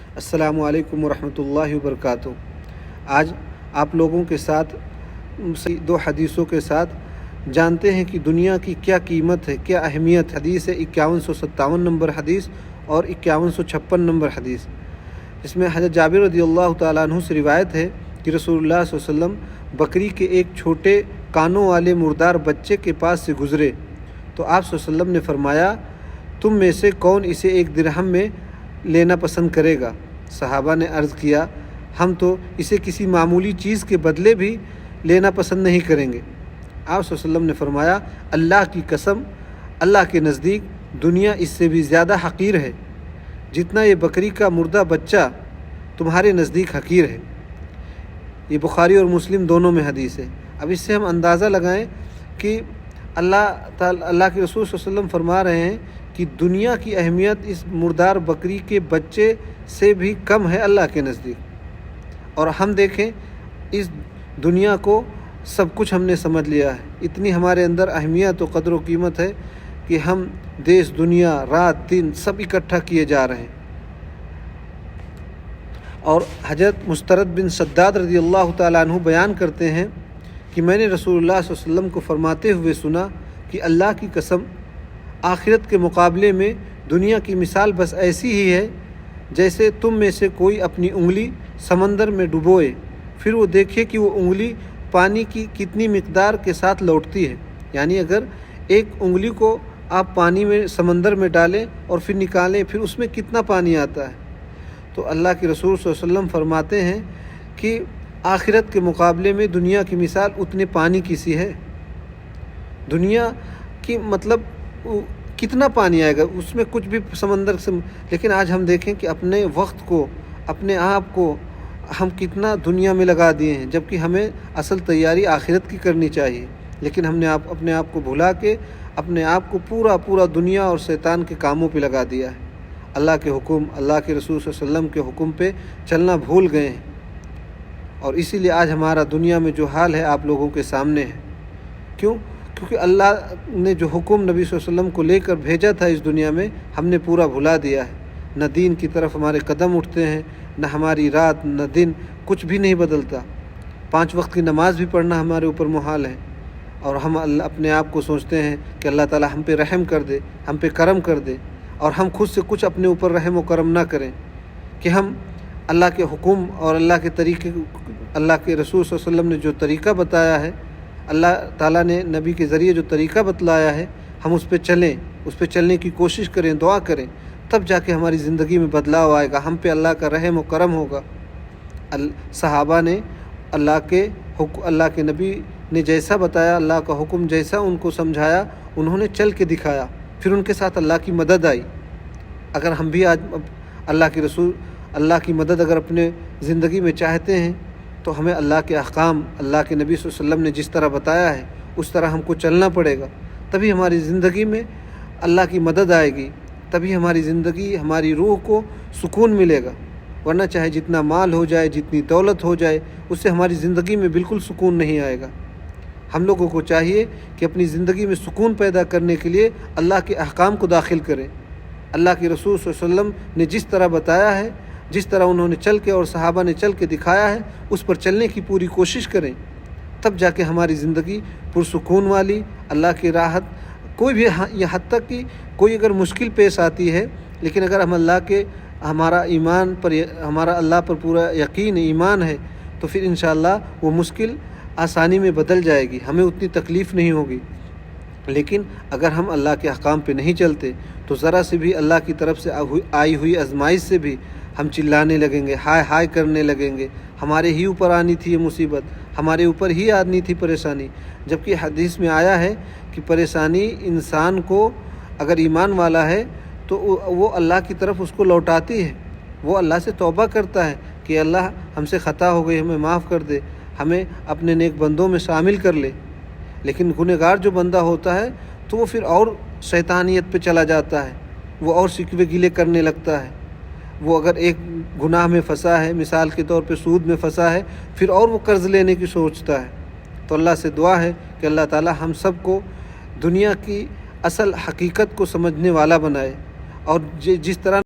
السلام علیکم ورحمۃ اللہ وبرکاتہ۔ آج آپ لوگوں کے ساتھ دو حدیثوں کے ساتھ جانتے ہیں کہ دنیا کی کیا قیمت ہے، کیا اہمیت۔ حدیث ہے 5157 نمبر حدیث اور 5156 نمبر حدیث، اس میں حضرت جابر رضی اللہ تعالیٰ عنہ سے روایت ہے کہ رسول اللہ صلی اللہ علیہ وسلم بکری کے ایک چھوٹے کانوں والے مردار بچے کے پاس سے گزرے تو آپ صلی اللہ علیہ وسلم نے فرمایا، تم میں سے کون اسے 1 درہم میں لینا پسند کرے گا؟ صحابہ نے عرض کیا، ہم تو اسے کسی معمولی چیز کے بدلے بھی لینا پسند نہیں کریں گے۔ آپ صلی اللہ علیہ وسلم نے فرمایا، اللہ کی قسم، اللہ کے نزدیک دنیا اس سے بھی زیادہ حقیر ہے جتنا یہ بکری کا مردہ بچہ تمہارے نزدیک حقیر ہے۔ یہ بخاری اور مسلم دونوں میں حدیث ہے۔ اب اس سے ہم اندازہ لگائیں کہ اللہ کے رسول صلی اللہ علیہ وسلم فرما رہے ہیں کہ دنیا کی اہمیت اس مردار بکری کے بچے سے بھی کم ہے اللہ کے نزدیک۔ اور ہم دیکھیں اس دنیا کو سب کچھ ہم نے سمجھ لیا ہے، اتنی ہمارے اندر اہمیت و قدر و قیمت ہے کہ ہم دیش دنیا رات دن سب اکٹھا کیے جا رہے ہیں۔ اور حضرت مسترد بن شداد رضی اللہ تعالیٰ عنہ بیان کرتے ہیں کہ میں نے رسول اللہ صلی اللہ علیہ وسلم کو فرماتے ہوئے سنا کہ اللہ کی قسم، آخرت کے مقابلے میں دنیا کی مثال بس ایسی ہی ہے جیسے تم میں سے کوئی اپنی انگلی سمندر میں ڈبوئے، پھر وہ دیکھے کہ وہ انگلی پانی کی کتنی مقدار کے ساتھ لوٹتی ہے۔ یعنی اگر ایک انگلی کو آپ پانی میں سمندر میں ڈالیں اور پھر نکالیں، پھر اس میں کتنا پانی آتا ہے۔ تو اللہ کے رسول صلی اللہ علیہ وسلم فرماتے ہیں کہ آخرت کے مقابلے میں دنیا کی مثال اتنے پانی کی سی ہے۔ دنیا کی مطلب کتنا پانی آئے گا، اس میں کچھ بھی سمندر سے۔ لیکن آج ہم دیکھیں کہ اپنے وقت کو، اپنے آپ کو ہم کتنا دنیا میں لگا دیے ہیں، جبکہ ہمیں اصل تیاری آخرت کی کرنی چاہیے۔ لیکن ہم نے اپنے آپ کو بھلا کے اپنے آپ کو پورا دنیا اور شیطان کے کاموں پہ لگا دیا ہے۔ اللہ کے حکم، اللہ کے رسول صلی اللہ علیہ وسلم کے حکم پہ چلنا بھول گئے ہیں، اور اسی لیے آج ہمارا دنیا میں جو حال ہے آپ لوگوں کے سامنے ہے۔ کیونکہ اللہ نے جو حکم نبی صلی اللہ علیہ وسلم کو لے کر بھیجا تھا اس دنیا میں، ہم نے پورا بھلا دیا ہے۔ نہ دین کی طرف ہمارے قدم اٹھتے ہیں، نہ ہماری رات نہ دن، کچھ بھی نہیں بدلتا۔ 5 وقت کی نماز بھی پڑھنا ہمارے اوپر محال ہے، اور ہم اپنے آپ کو سوچتے ہیں کہ اللہ تعالیٰ ہم پہ رحم کر دے، ہم پہ کرم کر دے، اور ہم خود سے کچھ اپنے اوپر رحم و کرم نہ کریں کہ ہم اللہ کے حکم اور اللہ کے طریقے، اللہ کے رسول صلی اللہ علیہ وسلم نے جو طریقہ بتایا ہے، اللہ تعالیٰ نے نبی کے ذریعے جو طریقہ بتلایا ہے، ہم اس پہ چلیں، اس پہ چلنے کی کوشش کریں، دعا کریں، تب جا کے ہماری زندگی میں بدلاؤ آئے گا، ہم پہ اللہ کا رحم و کرم ہوگا۔ صحابہ نے اللہ کے نبی نے جیسا بتایا، اللہ کا حکم جیسا ان کو سمجھایا، انہوں نے چل کے دکھایا، پھر ان کے ساتھ اللہ کی مدد آئی۔ اگر ہم بھی آج اللہ کی مدد اگر اپنے زندگی میں چاہتے ہیں تو ہمیں اللہ کے احکام، اللہ کے نبی صلی اللہ علیہ وسلم نے جس طرح بتایا ہے اس طرح ہم کو چلنا پڑے گا، تبھی ہماری زندگی میں اللہ کی مدد آئے گی، تبھی ہماری زندگی، ہماری روح کو سکون ملے گا۔ ورنہ چاہے جتنا مال ہو جائے، جتنی دولت ہو جائے، اس سے ہماری زندگی میں بالکل سکون نہیں آئے گا۔ ہم لوگوں کو چاہیے کہ اپنی زندگی میں سکون پیدا کرنے کے لیے اللہ کے احکام کو داخل کریں۔ اللہ کے رسول صلی اللہ علیہ وسلم نے جس طرح بتایا ہے، جس طرح انہوں نے چل کے اور صحابہ نے چل کے دکھایا ہے، اس پر چلنے کی پوری کوشش کریں، تب جا کے ہماری زندگی پرسکون والی، اللہ کی راحت، کوئی بھی یہاں تک کہ کوئی اگر مشکل پیش آتی ہے، لیکن اگر ہم ہمارا اللہ پر پورا یقین ایمان ہے، تو پھر انشاءاللہ وہ مشکل آسانی میں بدل جائے گی، ہمیں اتنی تکلیف نہیں ہوگی۔ لیکن اگر ہم اللہ کے احکام پہ نہیں چلتے تو ذرا سے بھی اللہ کی طرف سے آئی ہوئی آزمائش سے بھی ہم چلانے لگیں گے، ہائے ہائے کرنے لگیں گے، ہمارے ہی اوپر آنی تھی یہ مصیبت، ہمارے اوپر ہی آنی تھی پریشانی۔ جبکہ حدیث میں آیا ہے کہ پریشانی انسان کو اگر ایمان والا ہے تو وہ اللہ کی طرف اس کو لوٹاتی ہے، وہ اللہ سے توبہ کرتا ہے کہ اللہ ہم سے خطا ہو گئی، ہمیں معاف کر دے، ہمیں اپنے نیک بندوں میں شامل کر لے۔ لیکن گنہگار جو بندہ ہوتا ہے تو وہ پھر اور شیطانیت پہ چلا جاتا ہے، وہ اور شکوے گلے کرنے لگتا ہے۔ وہ اگر ایک گناہ میں پھنسا ہے، مثال کے طور پہ سود میں پھنسا ہے، پھر اور وہ قرض لینے کی سوچتا ہے۔ تو اللہ سے دعا ہے کہ اللہ تعالیٰ ہم سب کو دنیا کی اصل حقیقت کو سمجھنے والا بنائے، اور جس طرح